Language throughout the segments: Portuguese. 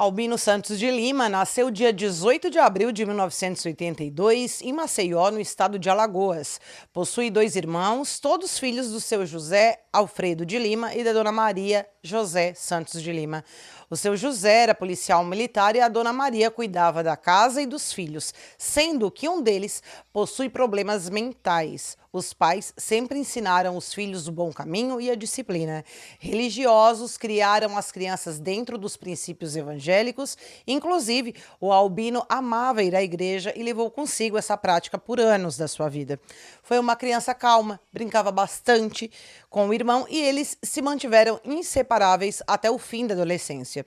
Albino Santos de Lima nasceu dia 18 de abril de 1982 em Maceió, no estado de Alagoas. Possui 2 irmãos, todos filhos do seu José Alfredo de Lima e da dona Maria José Santos de Lima. O seu José era policial militar e a dona Maria cuidava da casa e dos filhos, sendo que um deles possui problemas mentais. Os pais sempre ensinaram os filhos o bom caminho e a disciplina. Religiosos criaram as crianças dentro dos princípios evangélicos. Inclusive, o Albino amava ir à igreja e levou consigo essa prática por anos da sua vida. Foi uma criança calma, brincava bastante com o irmão e eles se mantiveram inseparáveis até o fim da adolescência.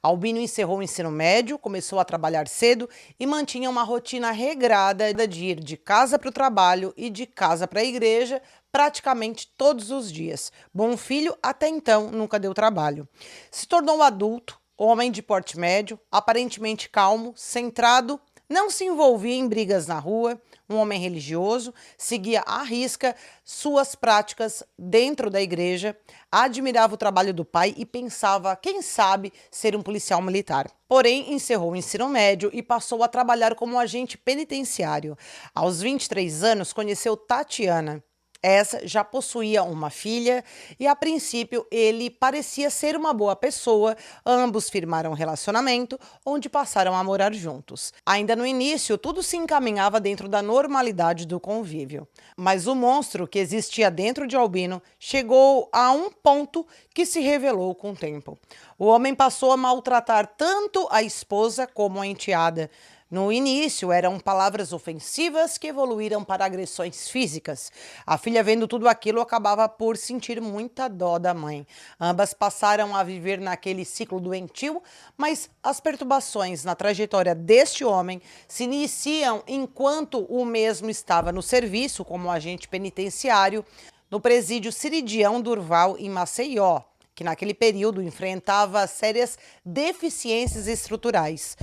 Albino encerrou o ensino médio, começou a trabalhar cedo e mantinha uma rotina regrada de ir de casa para o trabalho e de casa para a igreja praticamente todos os dias. Bom filho, até então nunca deu trabalho. Se tornou adulto, homem de porte médio, aparentemente calmo, centrado, não se envolvia em brigas na rua, um homem religioso, seguia à risca suas práticas dentro da igreja, admirava o trabalho do pai e pensava, quem sabe, ser um policial militar. Porém, encerrou o ensino médio e passou a trabalhar como agente penitenciário. Aos 23 anos, conheceu Tatiana. Essa já possuía uma filha e, a princípio, ele parecia ser uma boa pessoa. Ambos firmaram um relacionamento, onde passaram a morar juntos. Ainda no início, tudo se encaminhava dentro da normalidade do convívio. Mas o monstro que existia dentro de Albino chegou a um ponto que se revelou com o tempo. O homem passou a maltratar tanto a esposa como a enteada. No início, eram palavras ofensivas que evoluíram para agressões físicas. A filha, vendo tudo aquilo, acabava por sentir muita dó da mãe. Ambas passaram a viver naquele ciclo doentio, mas as perturbações na trajetória deste homem se iniciam enquanto o mesmo estava no serviço como agente penitenciário no presídio Ciridião Durval, em Maceió, que naquele período enfrentava sérias deficiências estruturais.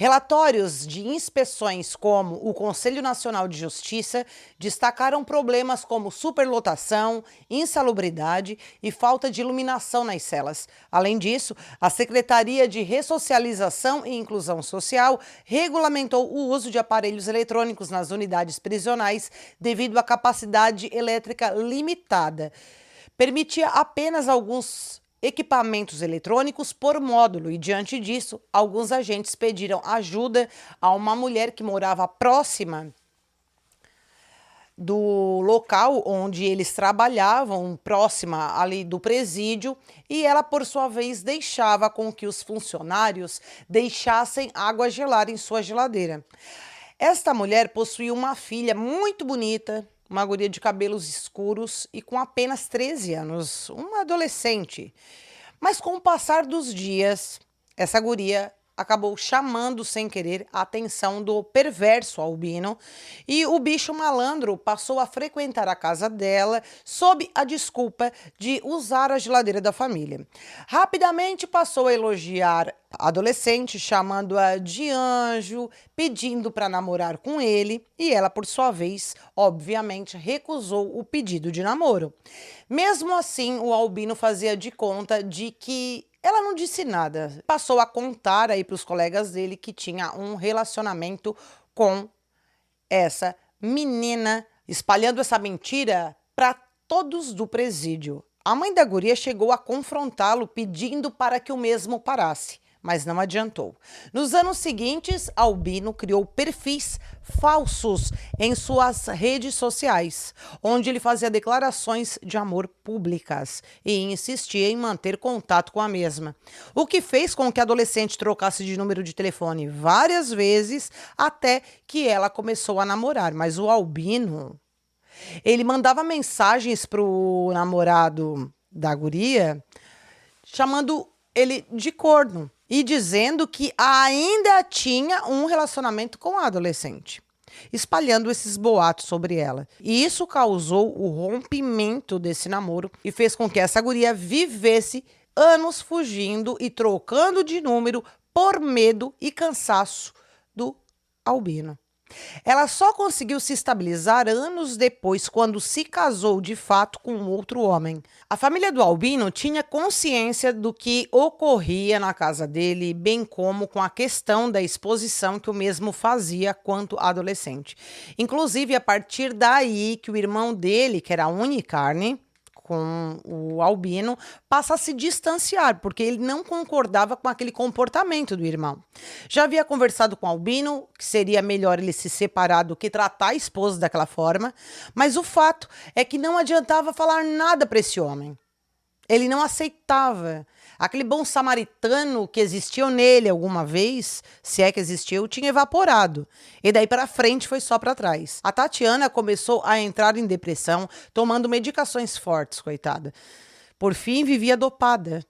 Relatórios de inspeções como o Conselho Nacional de Justiça destacaram problemas como superlotação, insalubridade e falta de iluminação nas celas. Além disso, a Secretaria de Ressocialização e Inclusão Social regulamentou o uso de aparelhos eletrônicos nas unidades prisionais devido à capacidade elétrica limitada. Permitia apenas alguns equipamentos eletrônicos por módulo e, diante disso, alguns agentes pediram ajuda a uma mulher que morava próxima do local onde eles trabalhavam, próxima ali do presídio, e ela, por sua vez, deixava com que os funcionários deixassem água gelar em sua geladeira. Esta mulher possuía uma filha muito bonita, uma guria de cabelos escuros e com apenas 13 anos, uma adolescente. Mas com o passar dos dias, essa guria acabou chamando sem querer a atenção do perverso Albino e o bicho malandro passou a frequentar a casa dela sob a desculpa de usar a geladeira da família. Rapidamente passou a elogiar a adolescente, chamando-a de anjo, pedindo para namorar com ele, e ela, por sua vez, obviamente, recusou o pedido de namoro. Mesmo assim, o Albino fazia de conta de que ela não disse nada. Passou a contar aí para os colegas dele que tinha um relacionamento com essa menina, espalhando essa mentira para todos do presídio. A mãe da guria chegou a confrontá-lo, pedindo para que o mesmo parasse, mas não adiantou. Nos anos seguintes, Albino criou perfis falsos em suas redes sociais, onde ele fazia declarações de amor públicas e insistia em manter contato com a mesma, o que fez com que a adolescente trocasse de número de telefone várias vezes até que ela começou a namorar. Mas o Albino, ele mandava mensagens pro namorado da guria, chamando ele de corno e dizendo que ainda tinha um relacionamento com a adolescente, espalhando esses boatos sobre ela. E isso causou o rompimento desse namoro e fez com que essa guria vivesse anos fugindo e trocando de número por medo e cansaço do Albino. Ela só conseguiu se estabilizar anos depois, quando se casou de fato com outro homem. A família do Albino tinha consciência do que ocorria na casa dele, bem como com a questão da exposição que o mesmo fazia quanto adolescente. Inclusive, a partir daí que o irmão dele, que era a Unicarne, com o Albino, passa a se distanciar, porque ele não concordava com aquele comportamento do irmão. Já havia conversado com o Albino que seria melhor ele se separar do que tratar a esposa daquela forma, mas o fato é que não adiantava falar nada para esse homem. Ele não aceitava. Aquele bom samaritano que existiu nele alguma vez, se é que existiu, tinha evaporado. E daí para frente foi só para trás. A Tatiana começou a entrar em depressão, tomando medicações fortes, coitada. Por fim, vivia dopada.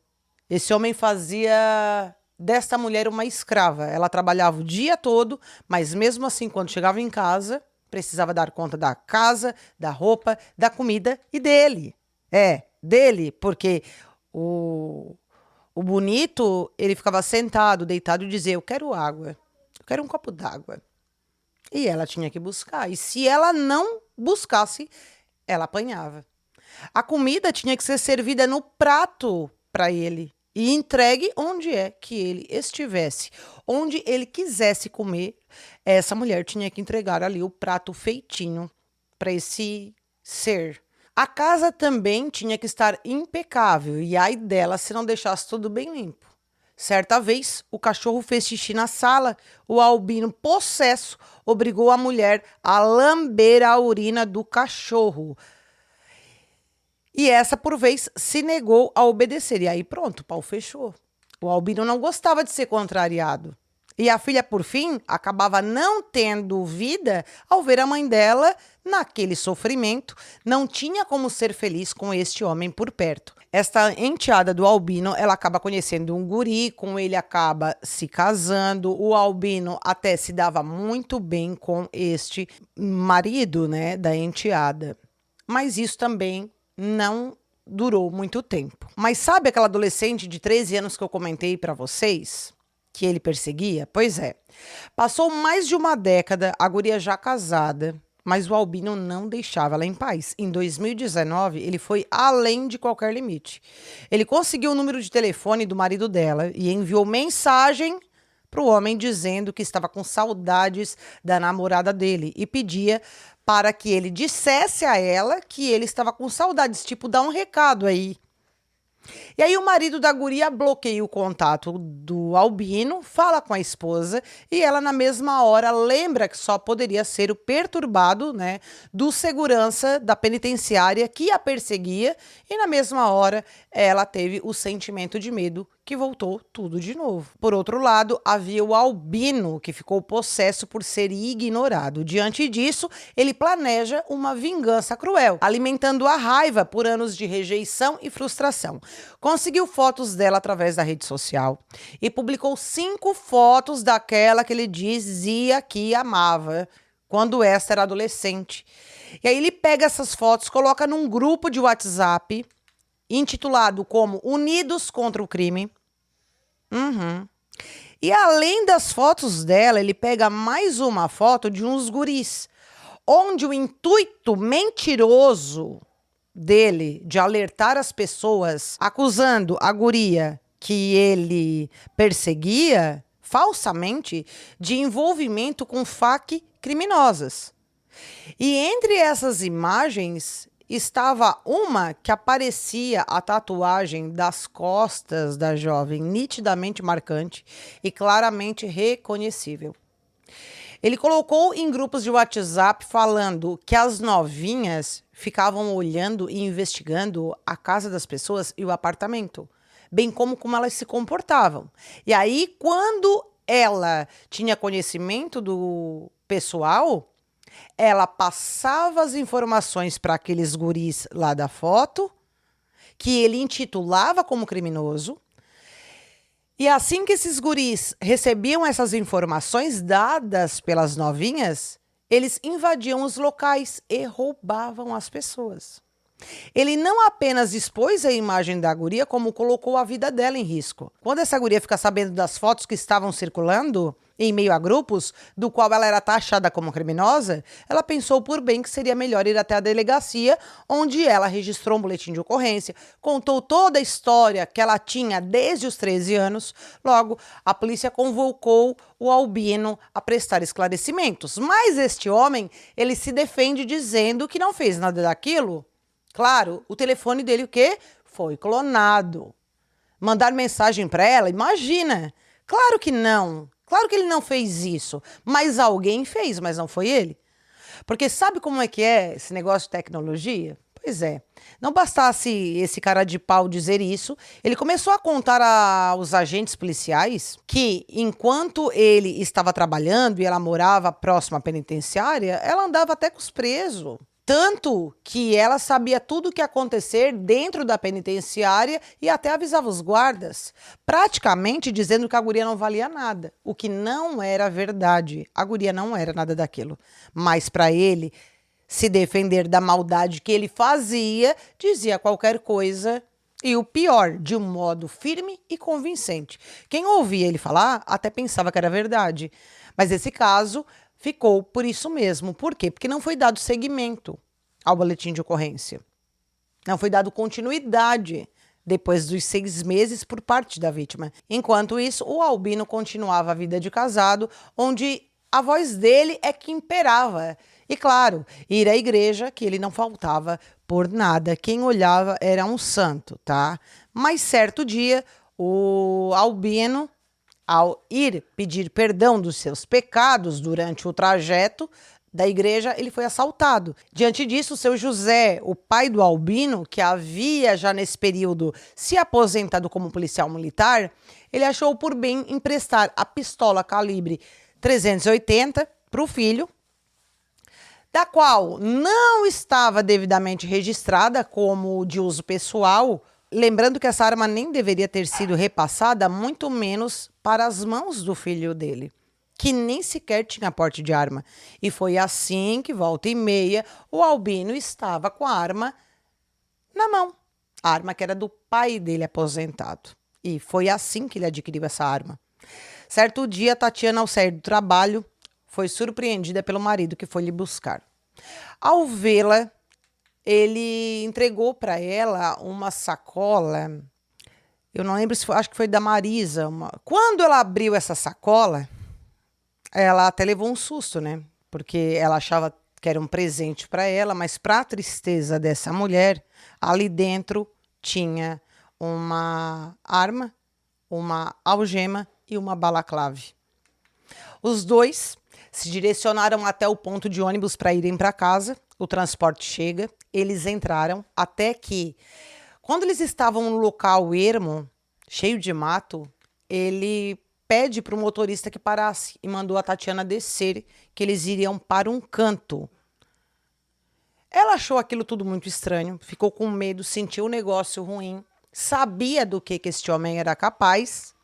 Esse homem fazia desta mulher uma escrava. Ela trabalhava o dia todo, mas mesmo assim, quando chegava em casa, precisava dar conta da casa, da roupa, da comida e dele. Dele, porque o bonito, ele ficava sentado, deitado e dizia: eu quero água, eu quero um copo d'água. E ela tinha que buscar. E se ela não buscasse, ela apanhava. A comida tinha que ser servida no prato para ele e entregue onde é que ele estivesse. Onde ele quisesse comer, essa mulher tinha que entregar ali o prato feitinho para esse ser. A casa também tinha que estar impecável, e ai dela se não deixasse tudo bem limpo. Certa vez, o cachorro fez xixi na sala. O Albino, possesso, obrigou a mulher a lamber a urina do cachorro. E essa, por vez, se negou a obedecer. E aí pronto, o pau fechou. O Albino não gostava de ser contrariado. E a filha, por fim, acabava não tendo vida ao ver a mãe dela naquele sofrimento. Não tinha como ser feliz com este homem por perto. Esta enteada do Albino, ela acaba conhecendo um guri, com ele acaba se casando. O Albino até se dava muito bem com este marido, né, da enteada. Mas isso também não durou muito tempo. Mas sabe aquela adolescente de 13 anos que eu comentei para vocês? Que ele perseguia? Pois é. Passou mais de uma década, a guria já casada, mas o Albino não deixava ela em paz. Em 2019, ele foi além de qualquer limite. Ele conseguiu o número de telefone do marido dela e enviou mensagem para o homem dizendo que estava com saudades da namorada dele e pedia para que ele dissesse a ela que ele estava com saudades, tipo, dá um recado aí. E aí o marido da guria bloqueia o contato do Albino, fala com a esposa e ela na mesma hora lembra que só poderia ser o perturbado, né, do segurança da penitenciária que a perseguia, e na mesma hora ela teve o sentimento de medo que voltou tudo de novo. Por outro lado, havia o Albino, que ficou possesso por ser ignorado. Diante disso, ele planeja uma vingança cruel, alimentando a raiva por anos de rejeição e frustração. Conseguiu fotos dela através da rede social e publicou 5 fotos daquela que ele dizia que amava quando esta era adolescente. E aí ele pega essas fotos, coloca num grupo de WhatsApp intitulado como Unidos contra o Crime. E além das fotos dela, ele pega mais uma foto de uns guris, onde o intuito mentiroso dele de alertar as pessoas, acusando a guria que ele perseguia falsamente de envolvimento com criminosas. E entre essas imagens estava uma que aparecia a tatuagem das costas da jovem, nitidamente marcante e claramente reconhecível. Ele colocou em grupos de WhatsApp falando que as novinhas ficavam olhando e investigando a casa das pessoas e o apartamento, bem como elas se comportavam. E aí, quando ela tinha conhecimento do pessoal, ela passava as informações para aqueles guris lá da foto, que ele intitulava como criminoso. E assim que esses guris recebiam essas informações dadas pelas novinhas, eles invadiam os locais e roubavam as pessoas. Ele não apenas expôs a imagem da guria, como colocou a vida dela em risco. Quando essa guria fica sabendo das fotos que estavam circulando em meio a grupos, do qual ela era taxada como criminosa, ela pensou por bem que seria melhor ir até a delegacia, onde ela registrou um boletim de ocorrência, contou toda a história que ela tinha desde os 13 anos. Logo, a polícia convocou o Albino a prestar esclarecimentos. Mas este homem, ele se defende dizendo que não fez nada daquilo. Claro, o telefone dele o quê? Foi clonado. Mandar mensagem para ela? Imagina! Claro que não. Claro que ele não fez isso. Mas alguém fez, mas não foi ele. Porque sabe como é que é esse negócio de tecnologia? Pois é. Não bastasse esse cara de pau dizer isso, ele começou a contar aos agentes policiais que, enquanto ele estava trabalhando e ela morava próxima à penitenciária, ela andava até com os presos. Tanto que ela sabia tudo o que ia acontecer dentro da penitenciária e até avisava os guardas, praticamente dizendo que a guria não valia nada, o que não era verdade. A guria não era nada daquilo. Mas para ele se defender da maldade que ele fazia, dizia qualquer coisa. E o pior, de um modo firme e convincente. Quem ouvia ele falar até pensava que era verdade. Mas esse caso ficou por isso mesmo. Por quê? Porque não foi dado seguimento ao boletim de ocorrência. Não foi dado continuidade depois dos 6 meses por parte da vítima. Enquanto isso, o Albino continuava a vida de casado, onde a voz dele é que imperava. E claro, ir à igreja, que ele não faltava por nada. Quem olhava era um santo, tá? Mas certo dia, o Albino, ao ir pedir perdão dos seus pecados durante o trajeto da igreja, ele foi assaltado. Diante disso, o seu José, o pai do Albino, que havia já nesse período se aposentado como policial militar, ele achou por bem emprestar a pistola calibre 380 para o filho, da qual não estava devidamente registrada como de uso pessoal. Lembrando que essa arma nem deveria ter sido repassada, muito menos para as mãos do filho dele, que nem sequer tinha porte de arma. E foi assim que, volta e meia, o Albino estava com a arma na mão. A arma que era do pai dele aposentado. E foi assim que ele adquiriu essa arma. Certo dia, Tatiana, ao sair do trabalho, foi surpreendida pelo marido que foi lhe buscar. Ao vê-la, ele entregou para ela uma sacola, eu não lembro se foi, acho que foi da Marisa. Quando ela abriu essa sacola, ela até levou um susto, né? Porque ela achava que era um presente para ela, mas para a tristeza dessa mulher, ali dentro tinha uma arma, uma algema e uma balaclave. Os dois se direcionaram até o ponto de ônibus para irem para casa. O transporte chega, eles entraram, até que, quando eles estavam no local ermo, cheio de mato, ele pede para o motorista que parasse e mandou a Tatiana descer, que eles iriam para um canto. Ela achou aquilo tudo muito estranho, ficou com medo, sentiu um negócio ruim, sabia do que este homem era capaz.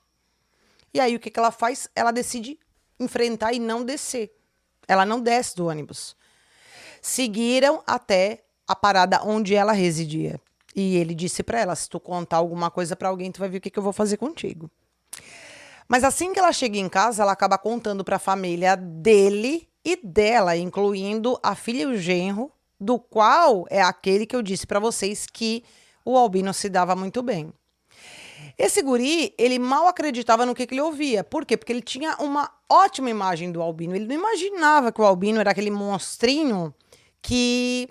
E aí o que ela faz? Ela decide enfrentar e não descer. Ela não desce do ônibus. Seguiram até a parada onde ela residia. E ele disse para ela, se tu contar alguma coisa para alguém, tu vai ver o que eu vou fazer contigo. Mas assim que ela chega em casa, ela acaba contando para a família dele e dela, incluindo a filha e o genro, do qual é aquele que eu disse para vocês que o Albino se dava muito bem. Esse guri, ele mal acreditava no que ele ouvia. Por quê? Porque ele tinha uma ótima imagem do Albino. Ele não imaginava que o Albino era aquele monstrinho que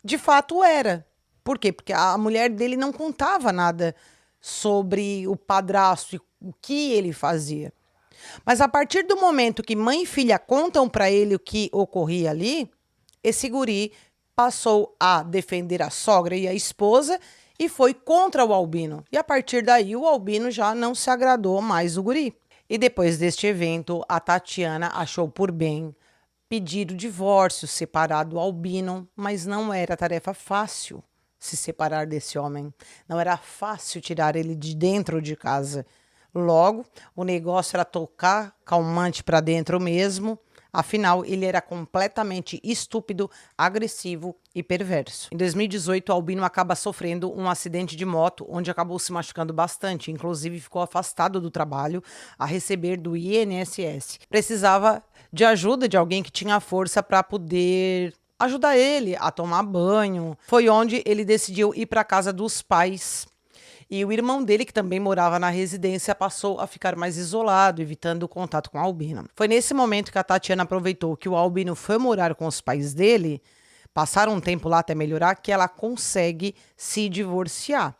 de fato era. Por quê? Porque a mulher dele não contava nada sobre o padrasto e o que ele fazia. Mas a partir do momento que mãe e filha contam para ele o que ocorria ali, esse guri passou a defender a sogra e a esposa e foi contra o Albino. E a partir daí o Albino já não se agradou mais do guri. E depois deste evento, a Tatiana achou por bem pedir o divórcio, separar do Albino, mas não era tarefa fácil se separar desse homem. Não era fácil tirar ele de dentro de casa. Logo, o negócio era tocar calmante para dentro mesmo, Afinal, ele era completamente estúpido, agressivo e perverso. Em 2018, Albino acaba sofrendo um acidente de moto, onde acabou se machucando bastante, inclusive ficou afastado do trabalho a receber do INSS. Precisava de ajuda de alguém que tinha força para poder ajudar ele a tomar banho. Foi onde ele decidiu ir para a casa dos pais. E o irmão dele, que também morava na residência, passou a ficar mais isolado, evitando o contato com o Albino. Foi nesse momento que a Tatiana aproveitou que o Albino foi morar com os pais dele, passaram um tempo lá até melhorar, que ela consegue se divorciar.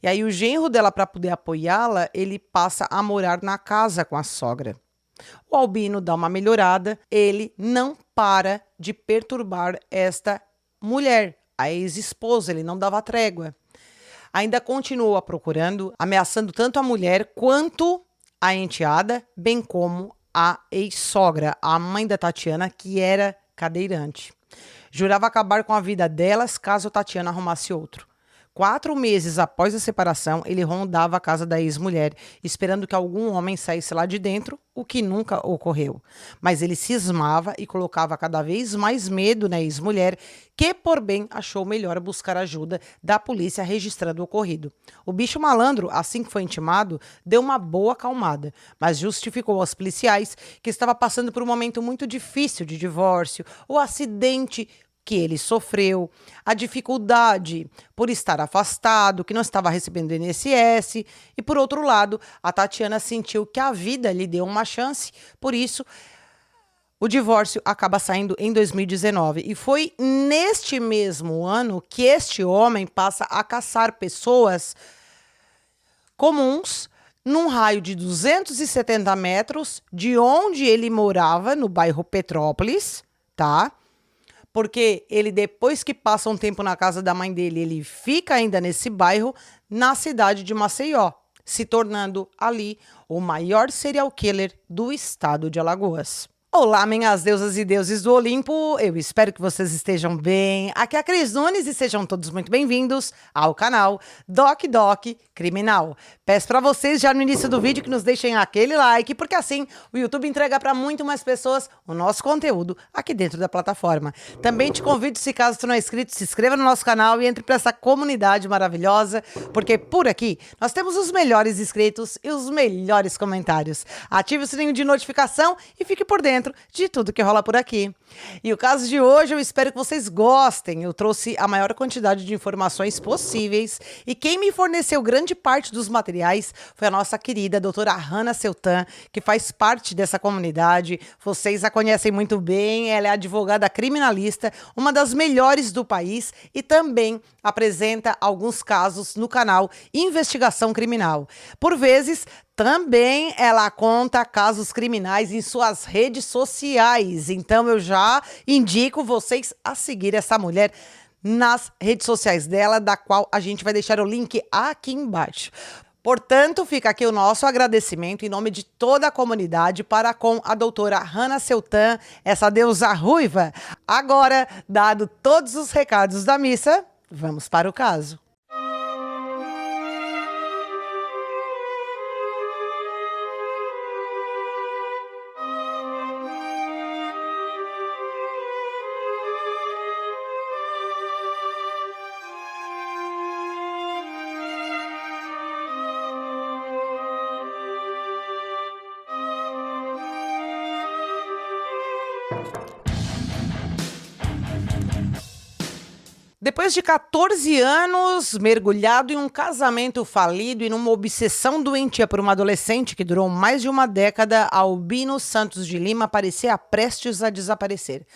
E aí o genro dela, para poder apoiá-la, ele passa a morar na casa com a sogra. O Albino dá uma melhorada, ele não para de perturbar esta mulher, a ex-esposa, ele não dava trégua. Ainda continua procurando, ameaçando tanto a mulher quanto a enteada, bem como a ex-sogra, a mãe da Tatiana, que era cadeirante. Jurava acabar com a vida delas caso Tatiana arrumasse outro. 4 meses após a separação, ele rondava a casa da ex-mulher, esperando que algum homem saísse lá de dentro, o que nunca ocorreu. Mas ele cismava e colocava cada vez mais medo na ex-mulher, que por bem achou melhor buscar ajuda da polícia registrando o ocorrido. O bicho malandro, assim que foi intimado, deu uma boa acalmada, mas justificou aos policiais que estava passando por um momento muito difícil de divórcio, o acidente que ele sofreu, a dificuldade por estar afastado, que não estava recebendo INSS, e por outro lado, a Tatiana sentiu que a vida lhe deu uma chance, por isso o divórcio acaba saindo em 2019. E foi neste mesmo ano que este homem passa a caçar pessoas comuns num raio de 270 metros de onde ele morava, no bairro Petrópolis, tá? Porque ele, depois que passa um tempo na casa da mãe dele, ele fica ainda nesse bairro, na cidade de Maceió, se tornando ali o maior serial killer do estado de Alagoas. Olá, minhas deusas e deuses do Olimpo, eu espero que vocês estejam bem. Aqui é a Cris Nunes e sejam todos muito bem-vindos ao canal Doc Criminal. Peço para vocês já no início do vídeo que nos deixem aquele like, porque assim o YouTube entrega para muito mais pessoas o nosso conteúdo aqui dentro da plataforma. Também te convido, se caso tu não é inscrito, se inscreva no nosso canal e entre para essa comunidade maravilhosa, porque por aqui nós temos os melhores inscritos e os melhores comentários. Ative o sininho de notificação e fique por dentro de tudo que rola por aqui. E o caso de hoje eu espero que vocês gostem. Eu trouxe a maior quantidade de informações possíveis e quem me forneceu grande parte dos materiais foi a nossa querida doutora Hannah Seltan, que faz parte dessa comunidade. Vocês a conhecem muito bem, ela é advogada criminalista, uma das melhores do país e também apresenta alguns casos no canal Investigação Criminal. Por vezes, também ela conta casos criminais em suas redes sociais. Então eu já indico vocês a seguir essa mulher nas redes sociais dela, da qual a gente vai deixar o link aqui embaixo. Portanto, fica aqui o nosso agradecimento em nome de toda a comunidade para com a doutora Hannah Seltan, essa deusa ruiva. Agora, dado todos os recados da missa, vamos para o caso. Depois de 14 anos, mergulhado em um casamento falido e numa obsessão doentia por uma adolescente que durou mais de uma década, Albino Santos de Lima parecia prestes a desaparecer.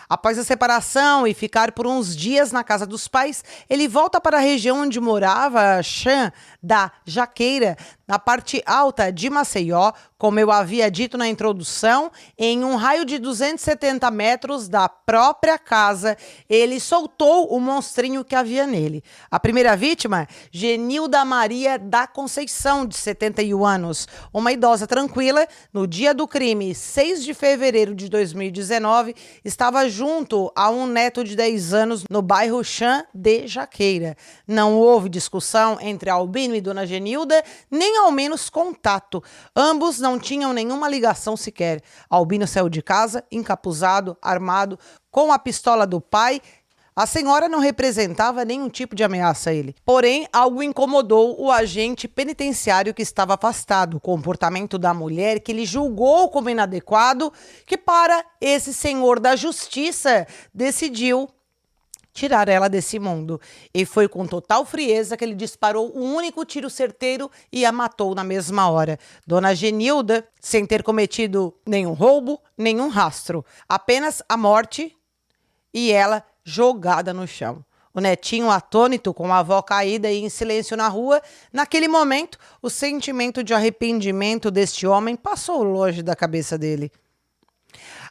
Após a separação e ficar por uns dias na casa dos pais, ele volta para a região onde morava, Chan da Jaqueira, na parte alta de Maceió, como eu havia dito na introdução, em um raio de 270 metros da própria casa, ele soltou o monstrinho que havia nele. A primeira vítima, Genilda Maria da Conceição, de 71 anos, uma idosa tranquila, no dia do crime, 6 de fevereiro de 2019, estava junto a um neto de 10 anos no bairro Chã de Jaqueira. Não houve discussão entre Albino e Dona Genilda, nem ao menos contato. Ambos não tinham nenhuma ligação sequer. Albino saiu de casa, encapuzado, armado, com a pistola do pai. A senhora não representava nenhum tipo de ameaça a ele. Porém, algo incomodou o agente penitenciário que estava afastado. O comportamento da mulher que ele julgou como inadequado, que para esse senhor da justiça decidiu tirar ela desse mundo. E foi com total frieza que ele disparou um único tiro certeiro e a matou na mesma hora. Dona Genilda, sem ter cometido nenhum roubo, nenhum rastro. Apenas a morte e ela jogada no chão. O netinho, atônito, com a avó caída e em silêncio na rua, naquele momento, o sentimento de arrependimento deste homem passou longe da cabeça dele.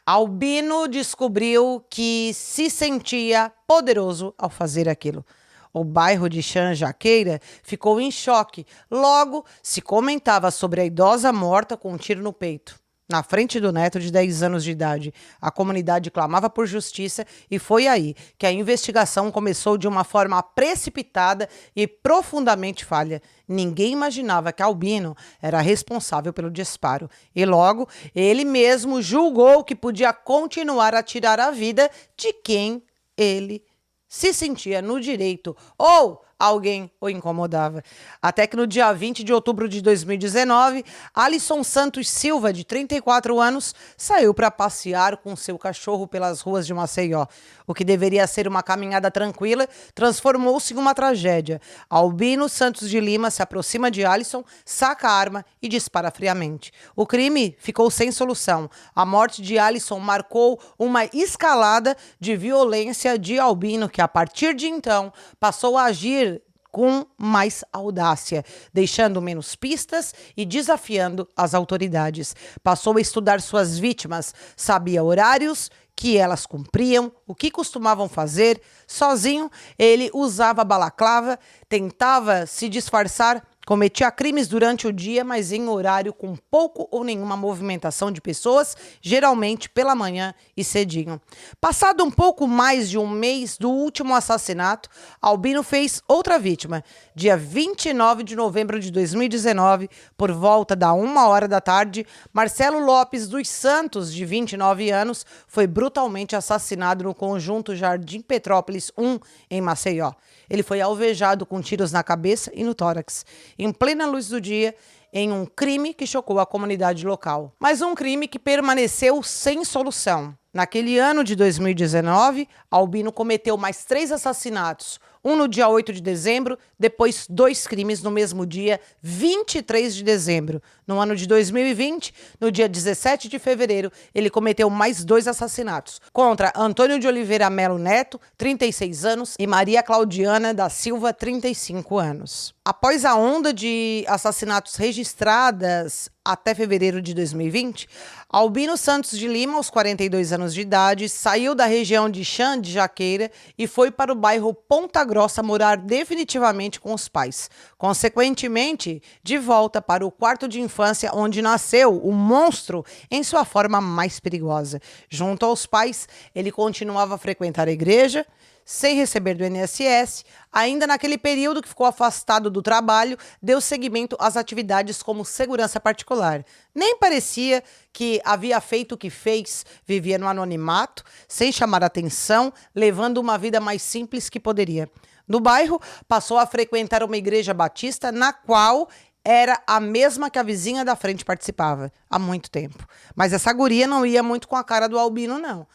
Albino descobriu que se sentia poderoso ao fazer aquilo. O bairro de Chã Jaqueira ficou em choque. Logo, se comentava sobre a idosa morta com um tiro no peito. Na frente do neto de 10 anos de idade, a comunidade clamava por justiça e foi aí que a investigação começou de uma forma precipitada e profundamente falha. Ninguém imaginava que Albino era responsável pelo disparo e logo ele mesmo julgou que podia continuar a tirar a vida de quem ele se sentia no direito ou alguém o incomodava. Até que no dia 20 de outubro de 2019, Alisson Santos Silva, de 34 anos, saiu para passear com seu cachorro pelas ruas de Maceió. O que deveria ser uma caminhada tranquila transformou-se em uma tragédia. Albino Santos de Lima se aproxima de Alisson, saca a arma e dispara friamente. O crime ficou sem solução. A morte de Alisson marcou uma escalada de violência de Albino, que a partir de então passou a agir com mais audácia, deixando menos pistas e desafiando as autoridades. Passou a estudar suas vítimas, sabia horários que elas cumpriam, o que costumavam fazer. Sozinho, ele usava balaclava, tentava se disfarçar, cometia crimes durante o dia, mas em horário com pouco ou nenhuma movimentação de pessoas, geralmente pela manhã e cedinho. Passado um pouco mais de um mês do último assassinato, Albino fez outra vítima. Dia 29 de novembro de 2019, por volta da 1h da tarde, Marcelo Lopes dos Santos, de 29 anos, foi brutalmente assassinado no conjunto Jardim Petrópolis 1, em Maceió. Ele foi alvejado com tiros na cabeça e no tórax, em plena luz do dia, em um crime que chocou a comunidade local. Mas um crime que permaneceu sem solução. Naquele ano de 2019, Albino cometeu mais 3 assassinatos. Um no dia 8 de dezembro, depois 2 crimes no mesmo dia, 23 de dezembro. No ano de 2020, no dia 17 de fevereiro, ele cometeu mais 2 assassinatos. Contra Antônio de Oliveira Melo Neto, 36 anos, e Maria Claudiana da Silva, 35 anos. Após a onda de assassinatos registradas até fevereiro de 2020, Albino Santos de Lima, aos 42 anos de idade, saiu da região de Chã de Jaqueira e foi para o bairro Ponta Grossa morar definitivamente com os pais. Consequentemente, de volta para o quarto de infância onde nasceu o monstro em sua forma mais perigosa. Junto aos pais, ele continuava a frequentar a igreja, sem receber do INSS. Ainda naquele período que ficou afastado do trabalho, deu seguimento às atividades como segurança particular. Nem parecia que havia feito o que fez, vivia no anonimato, sem chamar atenção, levando uma vida mais simples que poderia. No bairro, passou a frequentar uma igreja batista, na qual era a mesma que a vizinha da frente participava, há muito tempo. Mas essa guria não ia muito com a cara do Albino, não.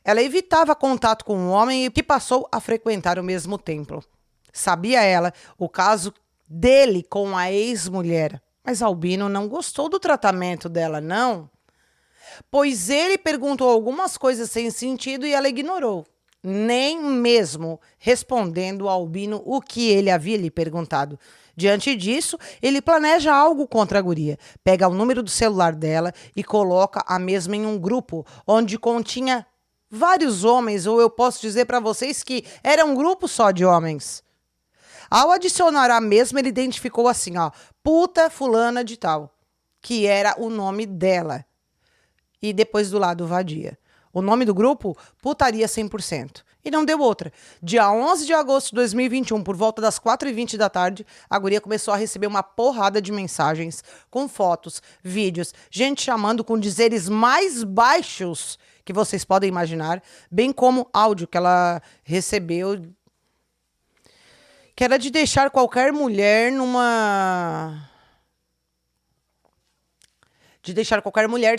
Ela evitava contato com um homem que passou a frequentar o mesmo templo. Sabia ela o caso dele com a ex-mulher, mas Albino não gostou do tratamento dela, não. Pois ele perguntou algumas coisas sem sentido e ela ignorou, nem mesmo respondendo ao Albino o que ele havia lhe perguntado. Diante disso, ele planeja algo contra a guria, pega o número do celular dela e coloca a mesma em um grupo onde continha vários homens, ou eu posso dizer para vocês que era um grupo só de homens. Ao adicionar a mesma, ele identificou assim, ó, puta fulana de tal, que era o nome dela. E depois do lado vadia. O nome do grupo? Putaria 100%. E não deu outra. Dia 11 de agosto de 2021, por volta das 4h20 da tarde, a guria começou a receber uma porrada de mensagens com fotos, vídeos, gente chamando com dizeres mais baixos que vocês podem imaginar, bem como áudio que ela recebeu, que era de deixar qualquer mulher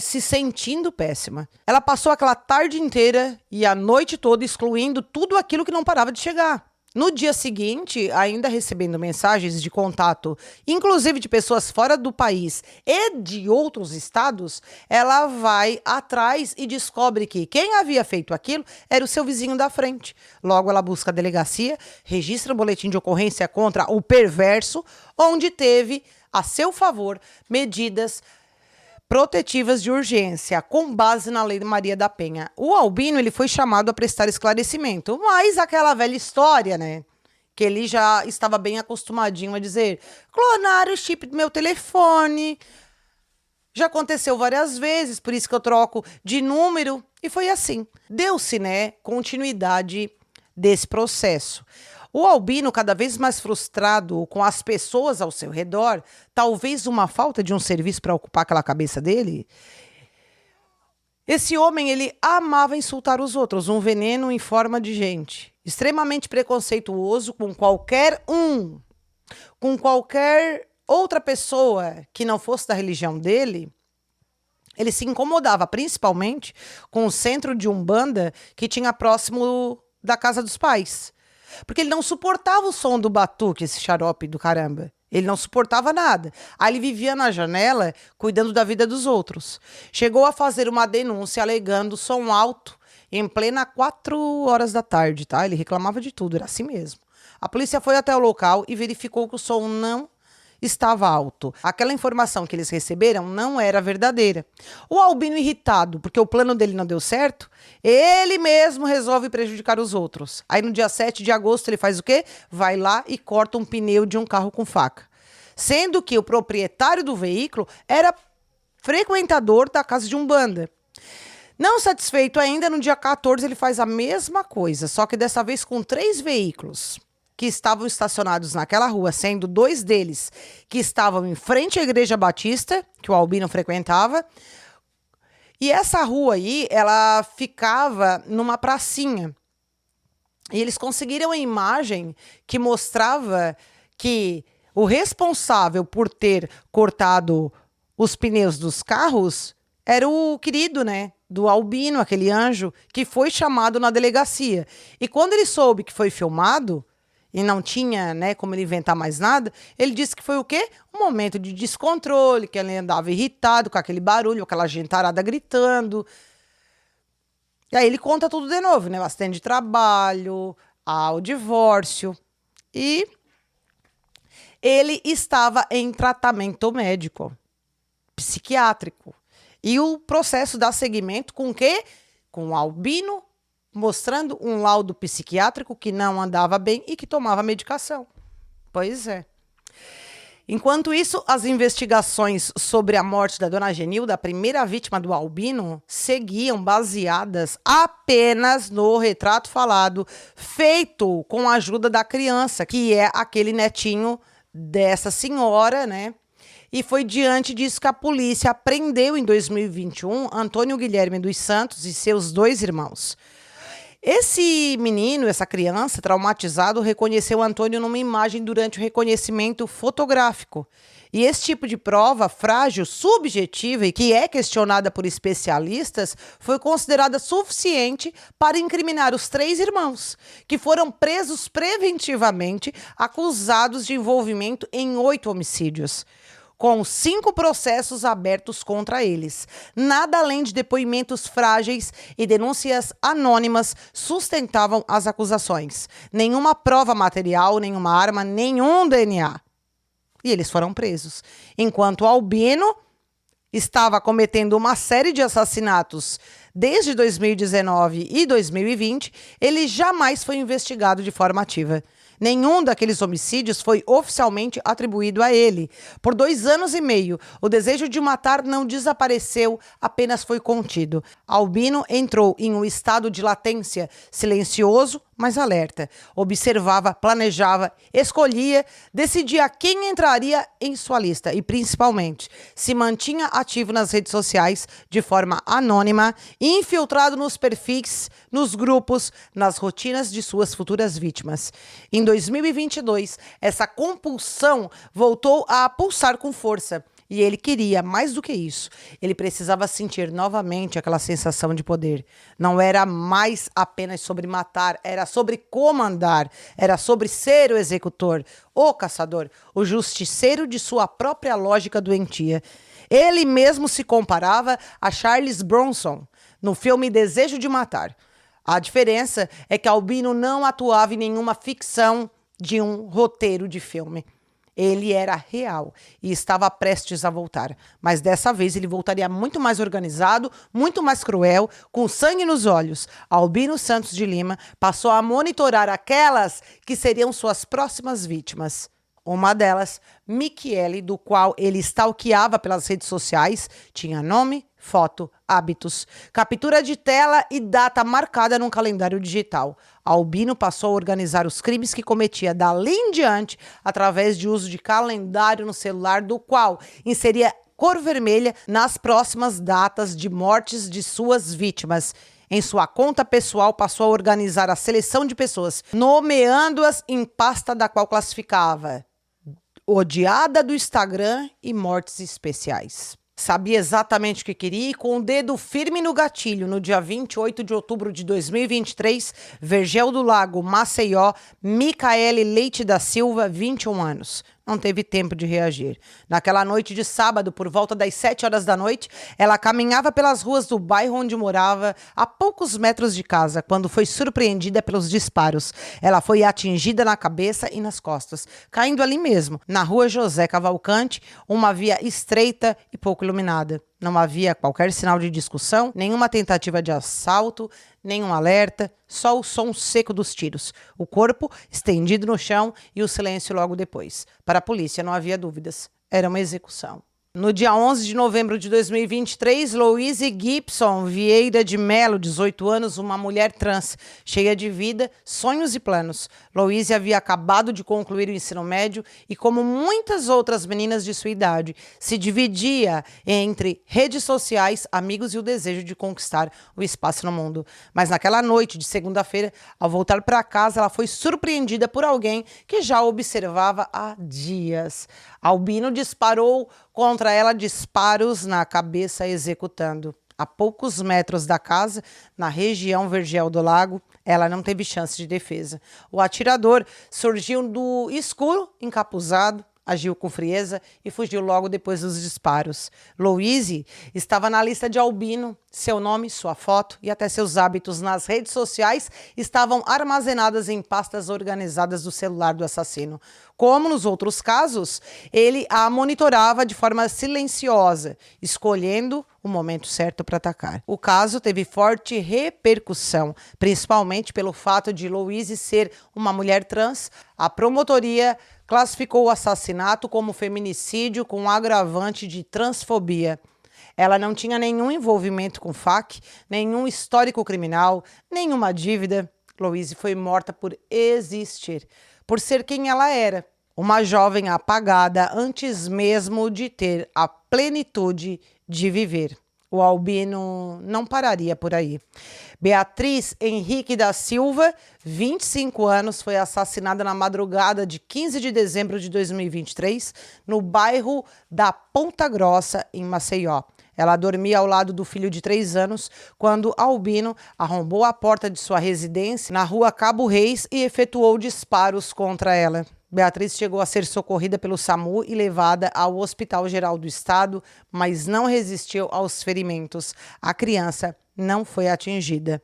se sentindo péssima. Ela passou aquela tarde inteira e a noite toda excluindo tudo aquilo que não parava de chegar. No dia seguinte, ainda recebendo mensagens de contato, inclusive de pessoas fora do país e de outros estados, ela vai atrás e descobre que quem havia feito aquilo era o seu vizinho da frente. Logo, ela busca a delegacia, registra um boletim de ocorrência contra o perverso, onde teve a seu favor medidas protetivas de urgência, com base na Lei de Maria da Penha. O Albino ele foi chamado a prestar esclarecimento, mas aquela velha história, né? Que ele já estava bem acostumadinho a dizer: clonaram o chip do meu telefone. Já aconteceu várias vezes, por isso que eu troco de número. E foi assim. Deu-se, né, continuidade desse processo. O Albino, cada vez mais frustrado com as pessoas ao seu redor, talvez uma falta de um serviço para ocupar aquela cabeça dele, esse homem, ele amava insultar os outros, um veneno em forma de gente. Extremamente preconceituoso com qualquer outra pessoa que não fosse da religião dele. Ele se incomodava principalmente com o centro de Umbanda que tinha próximo da casa dos pais. Porque ele não suportava o som do batuque, esse xarope do caramba. Ele não suportava nada. Aí ele vivia na janela, cuidando da vida dos outros. Chegou a fazer uma denúncia alegando som alto em plena 4h da tarde, tá? Ele reclamava de tudo, era assim mesmo. A polícia foi até o local e verificou que o som não estava alto. Aquela informação que eles receberam não era verdadeira. O Albino, irritado porque o plano dele não deu certo, ele mesmo resolve prejudicar os outros. Aí no dia 7 de agosto ele faz o quê? Vai lá e corta um pneu de um carro com faca. Sendo que o proprietário do veículo era frequentador da casa de Umbanda. Não satisfeito ainda, no dia 14 ele faz a mesma coisa, só que dessa vez com 3 veículos que estavam estacionados naquela rua, sendo 2 deles que estavam em frente à Igreja Batista, que o Albino frequentava. E essa rua aí, ela ficava numa pracinha. E eles conseguiram a imagem que mostrava que o responsável por ter cortado os pneus dos carros era o querido, né, do Albino, aquele anjo, que foi chamado na delegacia. E quando ele soube que foi filmado e não tinha, né, como ele inventar mais nada, ele disse que foi o quê? Um momento de descontrole, que ele andava irritado com aquele barulho, aquela gentarada gritando. E aí ele conta tudo de novo, né? O acidente de trabalho, o divórcio. E ele estava em tratamento médico, psiquiátrico. E o processo dá seguimento com o quê? Com o Albino mostrando um laudo psiquiátrico que não andava bem e que tomava medicação. Pois é. Enquanto isso, as investigações sobre a morte da dona Genilda, a primeira vítima do Albino, seguiam baseadas apenas no retrato falado, feito com a ajuda da criança, que é aquele netinho dessa senhora, né? E foi diante disso que a polícia prendeu em 2021 Antônio Guilherme dos Santos e seus 2 irmãos. Esse menino, essa criança, traumatizado, reconheceu Antônio numa imagem durante o reconhecimento fotográfico. E esse tipo de prova frágil, subjetiva e que é questionada por especialistas, foi considerada suficiente para incriminar os 3 irmãos, que foram presos preventivamente, acusados de envolvimento em 8 homicídios. Com 5 processos abertos contra eles. Nada além de depoimentos frágeis e denúncias anônimas sustentavam as acusações. Nenhuma prova material, nenhuma arma, nenhum DNA. E eles foram presos. Enquanto o Albino estava cometendo uma série de assassinatos desde 2019 e 2020, ele jamais foi investigado de forma ativa. Nenhum daqueles homicídios foi oficialmente atribuído a ele. Por 2 anos e meio, o desejo de matar não desapareceu, apenas foi contido. Albino entrou em um estado de latência, silencioso, mas alerta. Observava, planejava, escolhia, decidia quem entraria em sua lista e, principalmente, se mantinha ativo nas redes sociais de forma anônima, infiltrado nos perfis, nos grupos, nas rotinas de suas futuras vítimas. Em 2022, essa compulsão voltou a pulsar com força. E ele queria mais do que isso. Ele precisava sentir novamente aquela sensação de poder. Não era mais apenas sobre matar, era sobre comandar, era sobre ser o executor, o caçador, o justiceiro de sua própria lógica doentia. Ele mesmo se comparava a Charles Bronson no filme Desejo de Matar. A diferença é que Albino não atuava em nenhuma ficção de um roteiro de filme. Ele era real e estava prestes a voltar. Mas dessa vez ele voltaria muito mais organizado, muito mais cruel, com sangue nos olhos. Albino Santos de Lima passou a monitorar aquelas que seriam suas próximas vítimas. Uma delas, Michele, do qual ele stalkeava pelas redes sociais, tinha nome, foto, hábitos, captura de tela e data marcada num calendário digital. Albino passou a organizar os crimes que cometia dali em diante através de uso de calendário no celular, do qual inseria cor vermelha nas próximas datas de mortes de suas vítimas. Em sua conta pessoal, passou a organizar a seleção de pessoas, nomeando-as em pasta da qual classificava odiada do Instagram e mortes especiais. Sabia exatamente o que queria e, com o dedo firme no gatilho, no dia 28 de outubro de 2023, Vergel do Lago, Maceió, Micaele Leite da Silva, 21 anos. Não teve tempo de reagir. Naquela noite de sábado, por volta das 7 horas da noite, ela caminhava pelas ruas do bairro onde morava, a poucos metros de casa, quando foi surpreendida pelos disparos. Ela foi atingida na cabeça e nas costas, caindo ali mesmo, na rua José Cavalcante, uma via estreita e pouco iluminada. Não havia qualquer sinal de discussão, nenhuma tentativa de assalto, nenhum alerta, só o som seco dos tiros, o corpo estendido no chão e o silêncio logo depois. Para a polícia não havia dúvidas, era uma execução. No dia 11 de novembro de 2023, Louise Gibson Vieira de Melo, 18 anos, uma mulher trans, cheia de vida, sonhos e planos. Louise havia acabado de concluir o ensino médio e, como muitas outras meninas de sua idade, se dividia entre redes sociais, amigos e o desejo de conquistar o espaço no mundo. Mas naquela noite de segunda-feira, ao voltar para casa, ela foi surpreendida por alguém que já observava há dias. Albino disparou contra ela disparos na cabeça, executando. A poucos metros da casa, na região Vergel do Lago, ela não teve chance de defesa. O atirador surgiu do escuro, encapuzado, agiu com frieza e fugiu logo depois dos disparos. Louise estava na lista de Albino. Seu nome, sua foto e até seus hábitos nas redes sociais estavam armazenadas em pastas organizadas do celular do assassino. Como nos outros casos, ele a monitorava de forma silenciosa, escolhendo o momento certo para atacar. O caso teve forte repercussão, principalmente pelo fato de Louise ser uma mulher trans. A promotoria classificou o assassinato como feminicídio com agravante de transfobia. Ela não tinha nenhum envolvimento com FAC, nenhum histórico criminal, nenhuma dívida. Louise foi morta por existir, por ser quem ela era, uma jovem apagada antes mesmo de ter a plenitude de viver. O Albino não pararia por aí. Beatriz Henrique da Silva, 25 anos, foi assassinada na madrugada de 15 de dezembro de 2023, no bairro da Ponta Grossa, em Maceió. Ela dormia ao lado do filho de 3 anos quando Albino arrombou a porta de sua residência na rua Cabo Reis e efetuou disparos contra ela. Beatriz chegou a ser socorrida pelo SAMU e levada ao Hospital Geral do Estado, mas não resistiu aos ferimentos. A criança não foi atingida.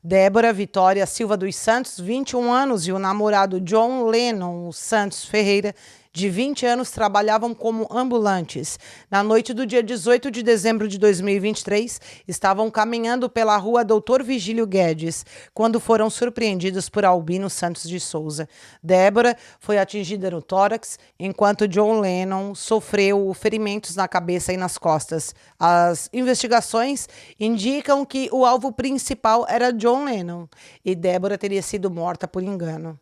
Débora Vitória Silva dos Santos, 21 anos, e o namorado John Lennon Santos Ferreira, de 20 anos, trabalhavam como ambulantes. Na noite do dia 18 de dezembro de 2023, estavam caminhando pela rua Doutor Vigílio Guedes, quando foram surpreendidos por Albino Santos de Souza. Débora foi atingida no tórax, enquanto John Lennon sofreu ferimentos na cabeça e nas costas. As investigações indicam que o alvo principal era John Lennon e Débora teria sido morta por engano.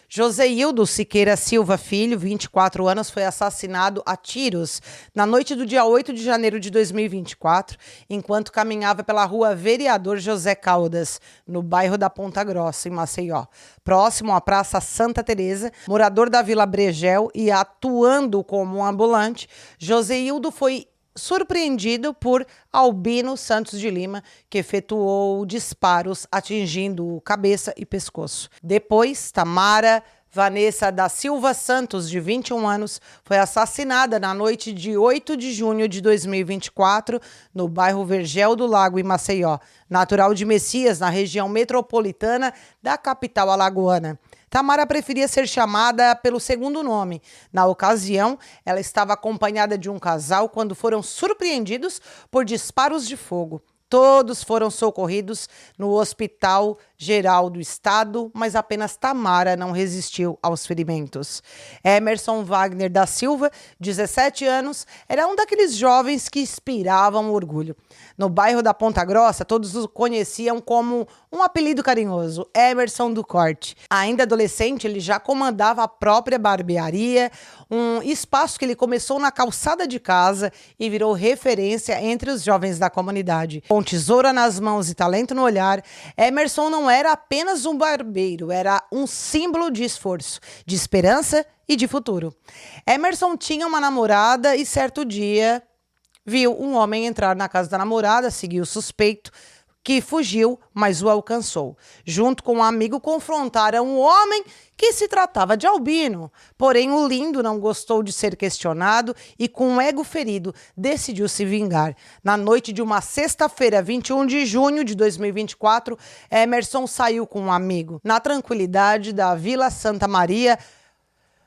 Joseildo Siqueira Silva Filho, 24 anos, foi assassinado a tiros na noite do dia 8 de janeiro de 2024, enquanto caminhava pela rua Vereador José Caldas, no bairro da Ponta Grossa, em Maceió. Próximo à Praça Santa Teresa, morador da Vila Bregel e atuando como um ambulante, Joseildo foi surpreendido por Albino Santos de Lima, que efetuou disparos atingindo cabeça e pescoço. Depois, Tamara Vanessa da Silva Santos, de 21 anos, foi assassinada na noite de 8 de junho de 2024, no bairro Vergel do Lago, em Maceió. Natural de Messias, na região metropolitana da capital alagoana. Tamara preferia ser chamada pelo segundo nome. Na ocasião, ela estava acompanhada de um casal quando foram surpreendidos por disparos de fogo. Todos foram socorridos no Hospital Geral do Estado, mas apenas Tamara não resistiu aos ferimentos. Emerson Wagner da Silva, 17 anos, era um daqueles jovens que inspiravam orgulho. No bairro da Ponta Grossa, todos o conheciam como um apelido carinhoso, Emerson do Corte. Ainda adolescente, ele já comandava a própria barbearia, um espaço que ele começou na calçada de casa e virou referência entre os jovens da comunidade. Com tesoura nas mãos e talento no olhar, Emerson não era apenas um barbeiro, era um símbolo de esforço, de esperança e de futuro. Emerson tinha uma namorada e certo dia viu um homem entrar na casa da namorada, seguiu o suspeito, que fugiu, mas o alcançou. Junto com um amigo, confrontaram um homem que se tratava de Albino. Porém, o lindo não gostou de ser questionado e, com o ego ferido, decidiu se vingar. Na noite de uma sexta-feira, 21 de junho de 2024, Emerson saiu com um amigo na tranquilidade da Vila Santa Maria,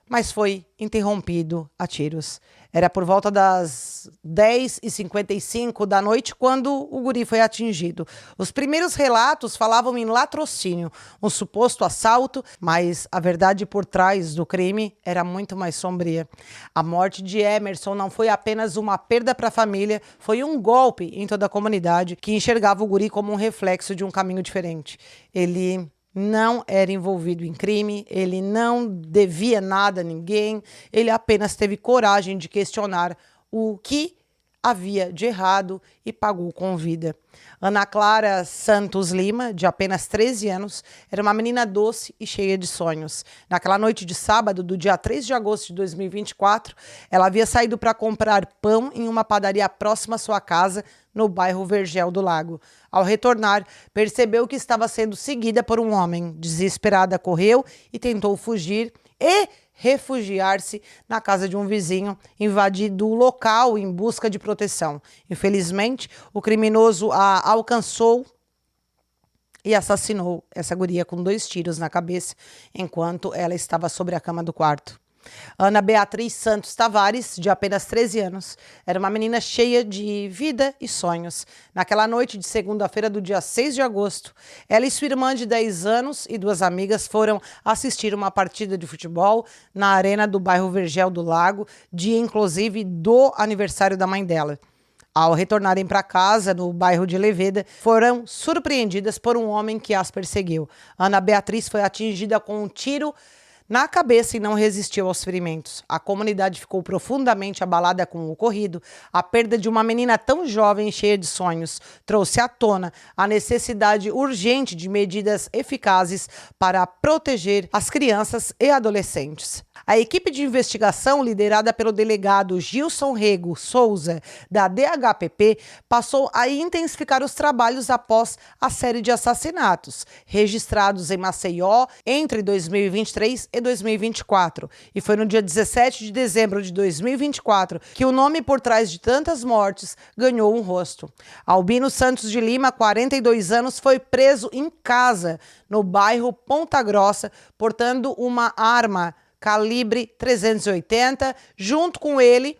mas foi interrompido a tiros. Era por volta das 10h55 da noite quando o guri foi atingido. Os primeiros relatos falavam em latrocínio, um suposto assalto, mas a verdade por trás do crime era muito mais sombria. A morte de Emerson não foi apenas uma perda para a família, foi um golpe em toda a comunidade que enxergava o guri como um reflexo de um caminho diferente. Ele não era envolvido em crime, ele não devia nada a ninguém, ele apenas teve coragem de questionar o que havia de errado e pagou com vida. Ana Clara Santos Lima, de apenas 13 anos, era uma menina doce e cheia de sonhos. Naquela noite de sábado, do dia 3 de agosto de 2024, ela havia saído para comprar pão em uma padaria próxima à sua casa, no bairro Vergel do Lago. Ao retornar, percebeu que estava sendo seguida por um homem. Desesperada, correu e tentou fugir e refugiar-se na casa de um vizinho, invadindo o local em busca de proteção. Infelizmente, o criminoso a alcançou e assassinou essa guria com 2 tiros na cabeça, enquanto ela estava sobre a cama do quarto. Ana Beatriz Santos Tavares, de apenas 13 anos, era uma menina cheia de vida e sonhos. Naquela noite de segunda-feira do dia 6 de agosto, ela e sua irmã de 10 anos e 2 amigas foram assistir uma partida de futebol na arena do bairro Vergel do Lago, dia inclusive do aniversário da mãe dela. Ao retornarem para casa, no bairro de Leveda, foram surpreendidas por um homem que as perseguiu. Ana Beatriz foi atingida com um tiro na cabeça e não resistiu aos ferimentos. A comunidade ficou profundamente abalada com o ocorrido. A perda de uma menina tão jovem e cheia de sonhos trouxe à tona a necessidade urgente de medidas eficazes para proteger as crianças e adolescentes. A equipe de investigação, liderada pelo delegado Gilson Rego Souza, da DHPP, passou a intensificar os trabalhos após a série de assassinatos registrados em Maceió entre 2023 e 2024. E foi no dia 17 de dezembro de 2024 que o nome por trás de tantas mortes ganhou um rosto. Albino Santos de Lima, 42 anos, foi preso em casa, no bairro Ponta Grossa, portando uma arma calibre 380, junto com ele.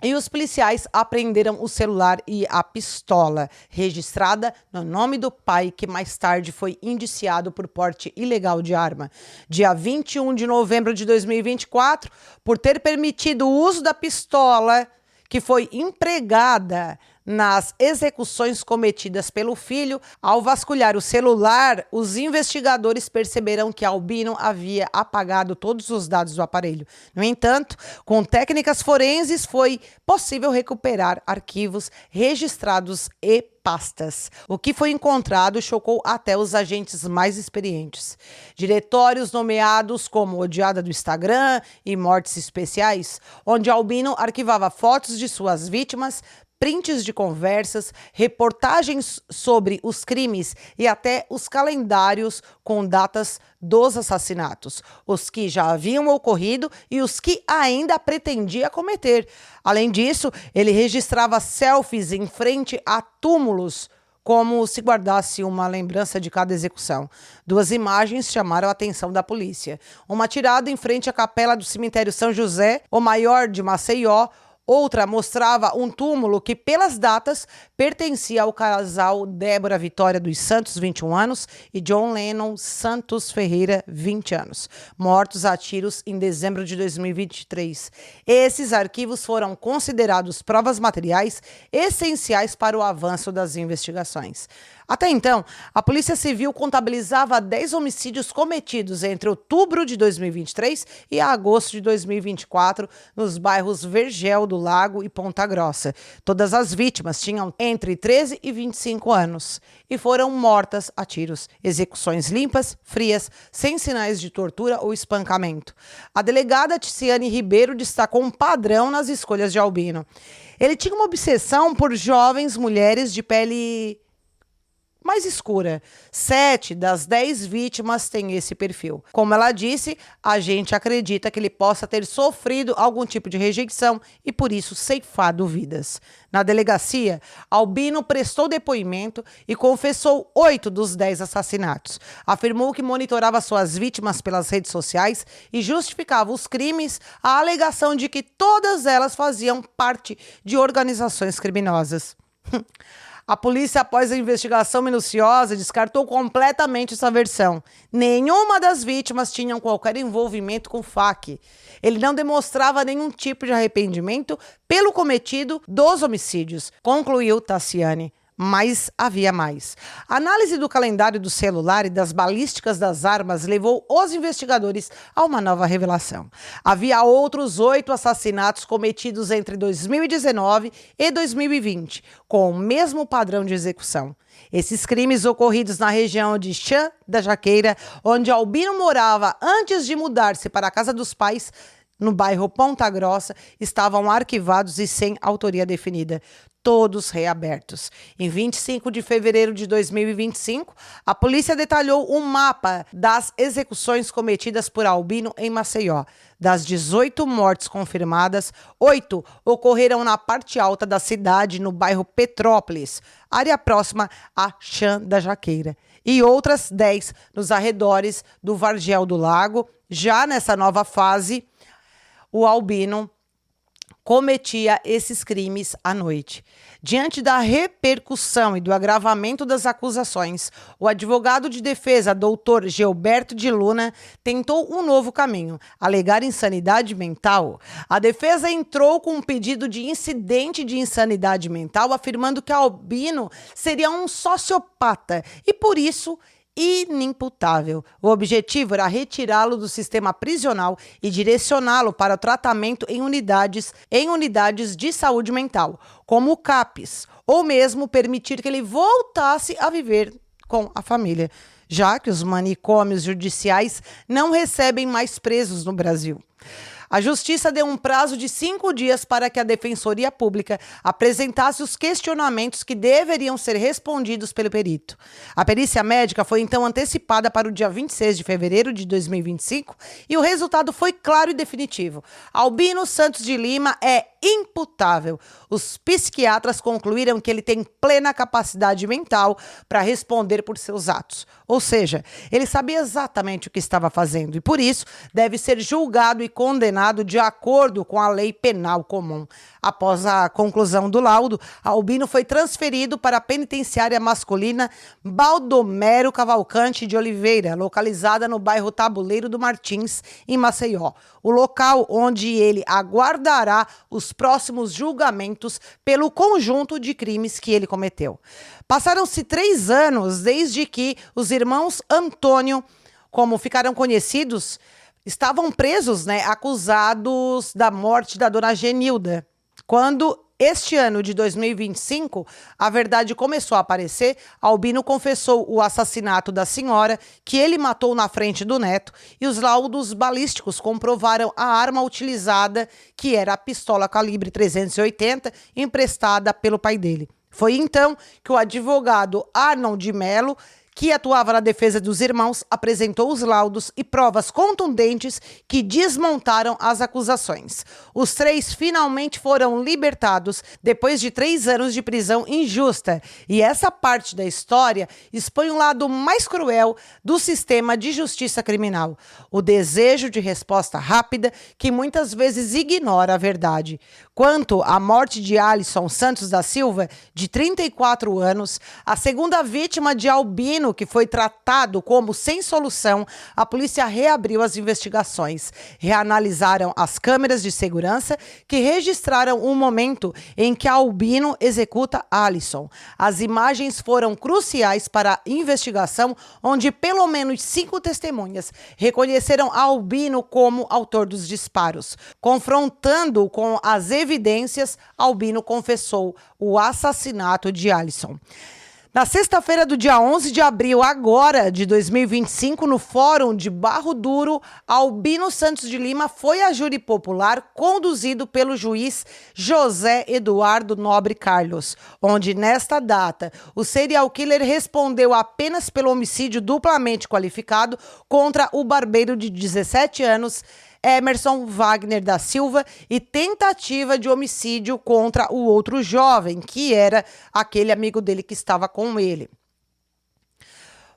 E os policiais apreenderam o celular e a pistola, registrada no nome do pai, que mais tarde foi indiciado por porte ilegal de arma. Dia 21 de novembro de 2024, por ter permitido o uso da pistola, que foi empregada nas execuções cometidas pelo filho, ao vasculhar o celular, os investigadores perceberam que Albino havia apagado todos os dados do aparelho. No entanto, com técnicas forenses, foi possível recuperar arquivos registrados e pastas. O que foi encontrado chocou até os agentes mais experientes. Diretórios nomeados como Odiada do Instagram e Mortes Especiais, onde Albino arquivava fotos de suas vítimas, prints de conversas, reportagens sobre os crimes e até os calendários com datas dos assassinatos, os que já haviam ocorrido e os que ainda pretendia cometer. Além disso, ele registrava selfies em frente a túmulos, como se guardasse uma lembrança de cada execução. 2 imagens chamaram a atenção da polícia. Uma tirada em frente à capela do cemitério São José, o maior de Maceió. Outra mostrava um túmulo que, pelas datas, pertencia ao casal Débora Vitória dos Santos, 21 anos, e John Lennon Santos Ferreira, 20 anos, mortos a tiros em dezembro de 2023. Esses arquivos foram considerados provas materiais essenciais para o avanço das investigações. Até então, a Polícia Civil contabilizava 10 homicídios cometidos entre outubro de 2023 e agosto de 2024 nos bairros Vergel do Lago e Ponta Grossa. Todas as vítimas tinham entre 13 e 25 anos e foram mortas a tiros. Execuções limpas, frias, sem sinais de tortura ou espancamento. A delegada Ticiane Ribeiro destacou um padrão nas escolhas de Albino. Ele tinha uma obsessão por jovens mulheres de pele mais escura. 7 das 10 vítimas têm esse perfil. Como ela disse, a gente acredita que ele possa ter sofrido algum tipo de rejeição e por isso ceifado vidas. Na delegacia, Albino prestou depoimento e confessou 8 dos 10 assassinatos. Afirmou que monitorava suas vítimas pelas redes sociais e justificava os crimes à alegação de que todas elas faziam parte de organizações criminosas. A polícia, após a investigação minuciosa, descartou completamente essa versão. Nenhuma das vítimas tinha qualquer envolvimento com o FAC. Ele não demonstrava nenhum tipo de arrependimento pelo cometido dos homicídios, concluiu Tassiane. Mas havia mais. A análise do calendário do celular e das balísticas das armas levou os investigadores a uma nova revelação. Havia outros 8 assassinatos cometidos entre 2019 e 2020, com o mesmo padrão de execução. Esses crimes ocorridos na região de Chã da Jaqueira, onde Albino morava antes de mudar-se para a casa dos pais, no bairro Ponta Grossa, estavam arquivados e sem autoria definida, todos reabertos. Em 25 de fevereiro de 2025, a polícia detalhou um mapa das execuções cometidas por Albino em Maceió. Das 18 mortes confirmadas, 8 ocorreram na parte alta da cidade, no bairro Petrópolis, área próxima a Chã da Jaqueira, e outras 10 nos arredores do Vargel do Lago. Já nessa nova fase, o Albino cometia esses crimes à noite. Diante da repercussão e do agravamento das acusações, o advogado de defesa, doutor Gilberto de Luna, tentou um novo caminho: alegar insanidade mental. A defesa entrou com um pedido de incidente de insanidade mental, afirmando que Albino seria um sociopata e, por isso, inimputável. O objetivo era retirá-lo do sistema prisional e direcioná-lo para o tratamento em unidades de saúde mental, como o CAPS, ou mesmo permitir que ele voltasse a viver com a família, já que os manicômios judiciais não recebem mais presos no Brasil. A Justiça deu um prazo de 5 dias para que a Defensoria Pública apresentasse os questionamentos que deveriam ser respondidos pelo perito. A perícia médica foi então antecipada para o dia 26 de fevereiro de 2025 e o resultado foi claro e definitivo. Albino Santos de Lima é imputável. Os psiquiatras concluíram que ele tem plena capacidade mental para responder por seus atos. Ou seja, ele sabia exatamente o que estava fazendo e, por isso, deve ser julgado e condenado de acordo com a lei penal comum. Após a conclusão do laudo, Albino foi transferido para a penitenciária masculina Baldomero Cavalcante de Oliveira, localizada no bairro Tabuleiro do Martins, em Maceió, o local onde ele aguardará os próximos julgamentos pelo conjunto de crimes que ele cometeu. Passaram-se 3 anos desde que os irmãos Antônio, como ficaram conhecidos, estavam presos, acusados da morte da dona Genilda. Quando este ano de 2025, a verdade começou a aparecer, Albino confessou o assassinato da senhora, que ele matou na frente do neto, e os laudos balísticos comprovaram a arma utilizada, que era a pistola calibre 380, emprestada pelo pai dele. Foi então que o advogado Arnold Melo, que atuava na defesa dos irmãos, apresentou os laudos e provas contundentes que desmontaram as acusações. Os 3 finalmente foram libertados depois de 3 anos de prisão injusta. E essa parte da história expõe um lado mais cruel do sistema de justiça criminal. O desejo de resposta rápida que muitas vezes ignora a verdade. Quanto à morte de Alisson Santos da Silva, de 34 anos, a segunda vítima de Albino, que foi tratado como sem solução, a polícia reabriu as investigações. Reanalisaram as câmeras de segurança que registraram o momento em que Albino executa Alisson. As imagens foram cruciais para a investigação, onde pelo menos 5 testemunhas reconheceram Albino como autor dos disparos. Confrontando com as evidências, Albino confessou o assassinato de Alisson. Na sexta-feira do dia 11 de abril, agora de 2025, no Fórum de Barro Duro, Albino Santos de Lima foi a júri popular conduzido pelo juiz José Eduardo Nobre Carlos, onde nesta data o serial killer respondeu apenas pelo homicídio duplamente qualificado contra o barbeiro de 17 anos, Emerson Wagner da Silva, e tentativa de homicídio contra o outro jovem, que era aquele amigo dele que estava com ele.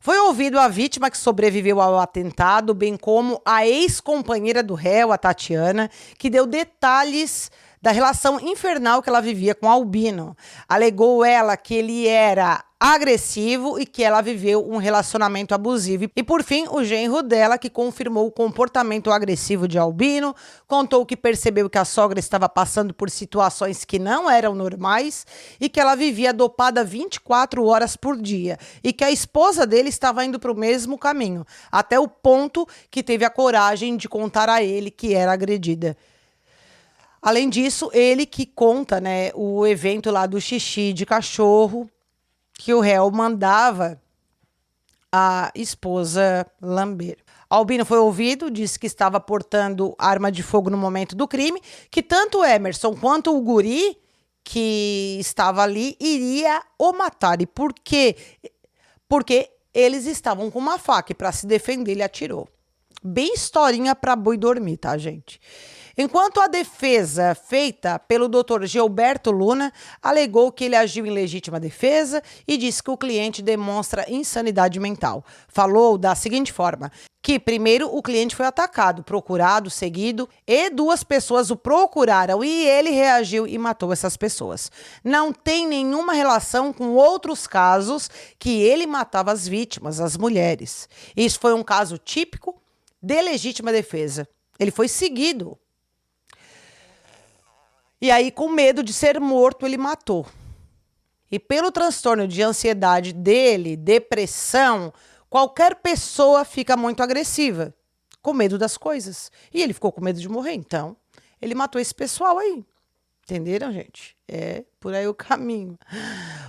Foi ouvido a vítima que sobreviveu ao atentado, bem como a ex-companheira do réu, a Tatiana, que deu detalhes da relação infernal que ela vivia com Albino. Alegou ela que ele era agressivo e que ela viveu um relacionamento abusivo. E por fim, o genro dela, que confirmou o comportamento agressivo de Albino, contou que percebeu que a sogra estava passando por situações que não eram normais e que ela vivia dopada 24 horas por dia e que a esposa dele estava indo para o mesmo caminho, até o ponto que teve a coragem de contar a ele que era agredida. Além disso, ele que conta, o evento lá do xixi de cachorro, que o réu mandava a esposa lamber. Albino foi ouvido, disse que estava portando arma de fogo no momento do crime, que tanto o Emerson quanto o guri que estava ali iria o matar. E por quê? Porque eles estavam com uma faca e para se defender ele atirou. Bem historinha para boi dormir, tá, gente? Enquanto a defesa feita pelo Dr. Gilberto Luna alegou que ele agiu em legítima defesa e disse que o cliente demonstra insanidade mental. Falou da seguinte forma, que primeiro o cliente foi atacado, procurado, seguido e 2 pessoas o procuraram e ele reagiu e matou essas pessoas. Não tem nenhuma relação com outros casos que ele matava as vítimas, as mulheres. Isso foi um caso típico de legítima defesa. Ele foi seguido. E aí, com medo de ser morto, ele matou. E pelo transtorno de ansiedade dele, depressão, qualquer pessoa fica muito agressiva, com medo das coisas. E ele ficou com medo de morrer, então ele matou esse pessoal aí. Entenderam, gente? É por aí o caminho.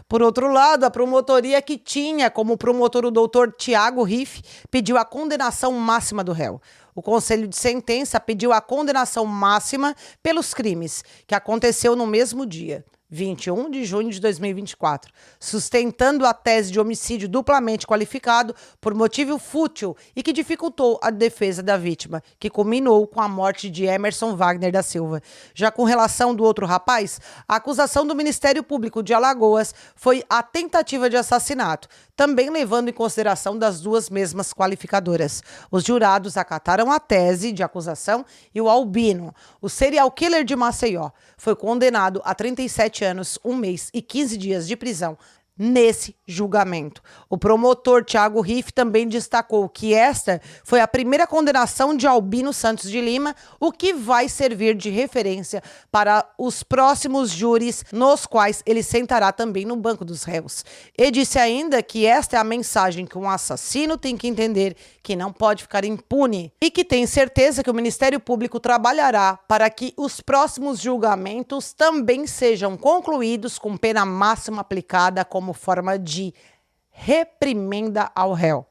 Por outro lado, a promotoria, que tinha como promotor o doutor Tiago Riff, pediu a condenação máxima do réu. O Conselho de Sentença pediu a condenação máxima pelos crimes, que aconteceu no mesmo dia. 21 de junho de 2024, sustentando a tese de homicídio duplamente qualificado por motivo fútil e que dificultou a defesa da vítima, que culminou com a morte de Emerson Wagner da Silva. Já com relação do outro rapaz, a acusação do Ministério Público de Alagoas foi a tentativa de assassinato, também levando em consideração das duas mesmas qualificadoras. Os jurados acataram a tese de acusação e o Albino, o serial killer de Maceió, foi condenado a 37 anos, 1 mês e 15 dias de prisão nesse julgamento. O promotor Thiago Riff também destacou que esta foi a primeira condenação de Albino Santos de Lima, o que vai servir de referência para os próximos júris, nos quais ele sentará também no banco dos réus. E disse ainda que esta é a mensagem que um assassino tem que entender, que não pode ficar impune, e que tem certeza que o Ministério Público trabalhará para que os próximos julgamentos também sejam concluídos com pena máxima aplicada como forma de reprimenda ao réu.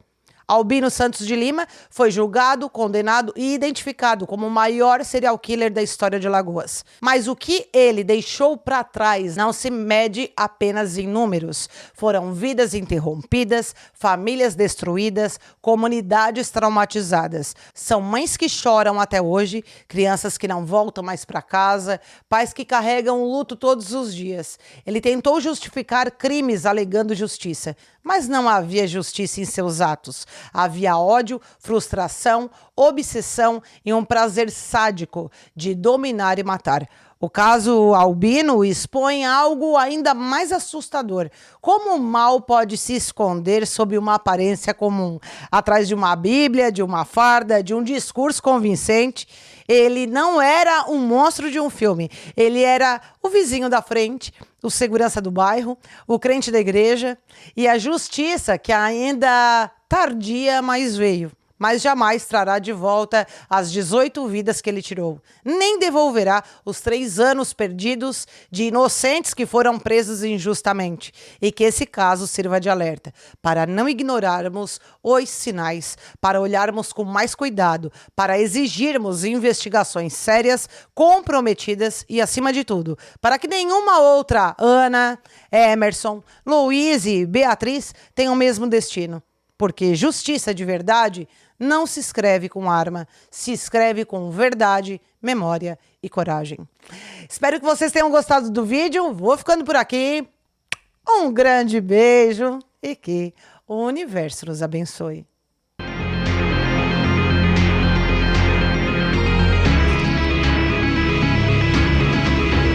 Albino Santos de Lima foi julgado, condenado e identificado como o maior serial killer da história de Alagoas. Mas o que ele deixou para trás não se mede apenas em números. Foram vidas interrompidas, famílias destruídas, comunidades traumatizadas. São mães que choram até hoje, crianças que não voltam mais para casa, pais que carregam o luto todos os dias. Ele tentou justificar crimes alegando justiça, mas não havia justiça em seus atos. Havia ódio, frustração, obsessão e um prazer sádico de dominar e matar. O caso Albino expõe algo ainda mais assustador. Como o mal pode se esconder sob uma aparência comum? Atrás de uma Bíblia, de uma farda, de um discurso convincente. Ele não era um monstro de um filme. Ele era o vizinho da frente, o segurança do bairro, o crente da igreja e a justiça que ainda tardia, mas veio. Mas jamais trará de volta as 18 vidas que ele tirou. Nem devolverá os 3 anos perdidos de inocentes que foram presos injustamente. E que esse caso sirva de alerta, para não ignorarmos os sinais, para olharmos com mais cuidado, para exigirmos investigações sérias, comprometidas e, acima de tudo, para que nenhuma outra Ana, Emerson, Luiz e Beatriz tenham o mesmo destino. Porque justiça de verdade não se escreve com arma, se escreve com verdade, memória e coragem. Espero que vocês tenham gostado do vídeo. Vou ficando por aqui. Um grande beijo e que o universo nos abençoe.